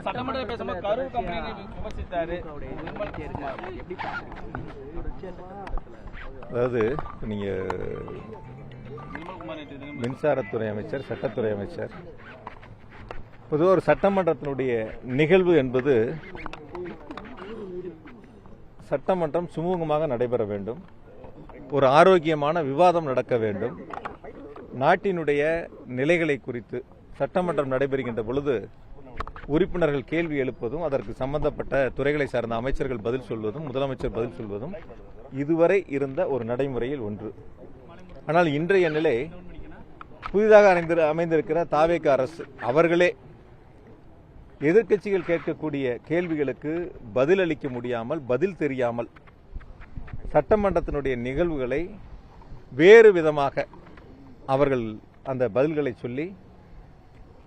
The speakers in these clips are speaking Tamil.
சட்டமன்றத்தில் பேசும்போது கரூர் கம்பெனியை விமர்சித்தாரு. அதாவது நீங்க மின்சாரத்துறை அமைச்சர், சட்டத்துறை அமைச்சர், பொதுவாக ஒரு சட்டமன்றத்தினுடைய நிகழ்வு என்பது சட்டமன்றம் சுமூகமாக நடைபெற வேண்டும், ஒரு ஆரோக்கியமான விவாதம் நடக்க வேண்டும். நாட்டினுடைய நிலைகளை குறித்து சட்டமன்றம் நடைபெறுகின்ற பொழுது உறுப்பினர்கள் கேள்வி எழுப்பதும், அதற்கு சம்பந்தப்பட்ட துறைகளை சார்ந்த அமைச்சர்கள் பதில் சொல்வதும், முதலமைச்சர் பதில் சொல்வதும் இதுவரை இருந்த ஒரு நடைமுறையில் ஒன்று. ஆனால் இன்றைய நிலை புதிதாக அமைந்திருக்கிற தாவேக அரசு அவர்களே எதிர்க்கட்சிகள் கேட்கக்கூடிய கேள்விகளுக்கு பதிலளிக்க முடியாமல், பதில் தெரியாமல் சட்டமன்றத்தினுடைய நிகழ்வுகளை வேறு விதமாக அவர்கள் அந்த பதில்களை சொல்லி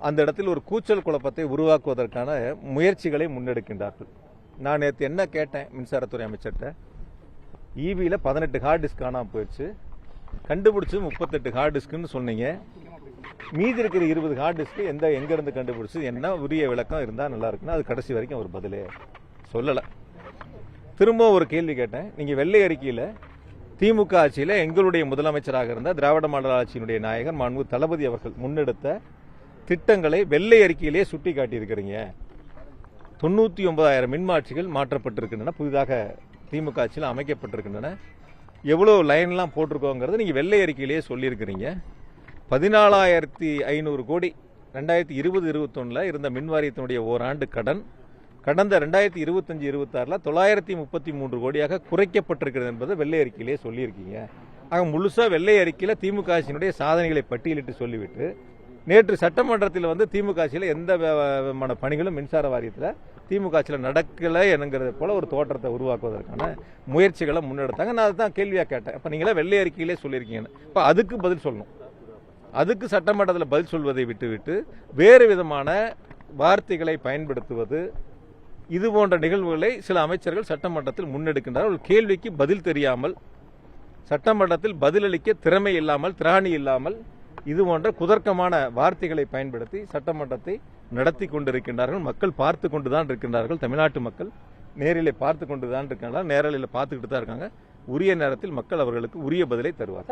அந்த இடத்தில் ஒரு கூச்சல் குழப்பத்தை உருவாக்குவதற்கான முயற்சிகளை முன்னெடுக்கின்றார்கள். நான் நேற்று என்ன கேட்டேன் மின்சாரத்துறை அமைச்சர்கிட்ட, ஈவியில் 18 ஹார்ட் டிஸ்க் காணாமல் போயிடுச்சு, கண்டுபிடிச்சு 38 ஹார்ட் டிஸ்க்னு சொன்னீங்க, மீதி இருக்கிற 20 ஹார்ட் டிஸ்க் எங்கிருந்து கண்டுபிடிச்சு, என்ன உரிய விளக்கம் இருந்தால் நல்லா இருக்குன்னா அது கடைசி வரைக்கும் ஒரு பதிலே சொல்லலை. திரும்ப ஒரு கேள்வி கேட்டேன், நீங்கள் வெள்ளை அறிக்கையில் திமுக ஆட்சியில் எங்களுடைய முதலமைச்சராக இருந்த திராவிட மாடல் ஆட்சியினுடைய நாயகர் மாண்பு தளபதி அவர்கள் முன்னெடுத்த திட்டங்களை வெள்ளை அறிக்கையிலே சுட்டி காட்டியிருக்கிறீங்க. 99,000 மின்மாற்றிகள் மாற்றப்பட்டிருக்கின்றன, புதிதாக திமுக ஆட்சியில் அமைக்கப்பட்டிருக்கின்றன, எவ்வளோ லைன்லாம் போட்டிருக்கோங்கிறது நீங்கள் வெள்ளை அறிக்கையிலேயே சொல்லியிருக்கிறீங்க. 14,500 கோடி 2020-21 இருந்த மின்வாரியத்தினுடைய ஓராண்டு கடன் கடந்த 2025-26 933 கோடியாக குறைக்கப்பட்டிருக்கிறது என்பதை வெள்ளை அறிக்கையிலே சொல்லியிருக்கீங்க. ஆக முழுசா வெள்ளை அறிக்கையில் திமுக ஆட்சியினுடைய சாதனைகளை பட்டியலிட்டு சொல்லிவிட்டு, நேற்று சட்டமன்றத்தில் திமுக ஆட்சியில் எந்த விதமான பணிகளும் மின்சார வாரியத்தில் திமுக ஆட்சியில் நடக்கலை என்கிறது போல ஒரு தோற்றத்தை உருவாக்குவதற்கான முயற்சிகளை முன்னெடுத்தாங்க. நான் அதுதான் கேள்வியாக கேட்டேன். இப்போ நீங்களே வெள்ளை அறிக்கையிலே சொல்லியிருக்கீங்கன்னு, இப்போ அதுக்கு பதில் சொல்லணும். அதுக்கு சட்டமன்றத்தில் பதில் சொல்வதை விட்டுவிட்டு வேறு விதமான வார்த்தைகளை பயன்படுத்துவது, இது போன்ற நிகழ்வுகளை சில அமைச்சர்கள் சட்டமன்றத்தில் முன்னெடுக்கின்றார்கள். ஒரு கேள்விக்கு பதில் தெரியாமல், சட்டமன்றத்தில் பதிலளிக்க திறமை இல்லாமல், திராணி இல்லாமல், இது போன்ற குதர்க்கமான வார்த்தைகளை பயன்படுத்தி சட்டமன்றத்தை நடத்தி கொண்டிருக்கின்றார்கள். மக்கள் பார்த்து கொண்டுதான் இருக்கின்றார்கள். தமிழ்நாட்டு மக்கள் நேரிலே பார்த்து கொண்டுதான் இருக்கின்றார்கள், நேரலையில் பார்த்துக்கிட்டு தான் இருக்காங்க. உரிய நேரத்தில் மக்கள் அவர்களுக்கு உரிய பதிலை தருவார்கள்.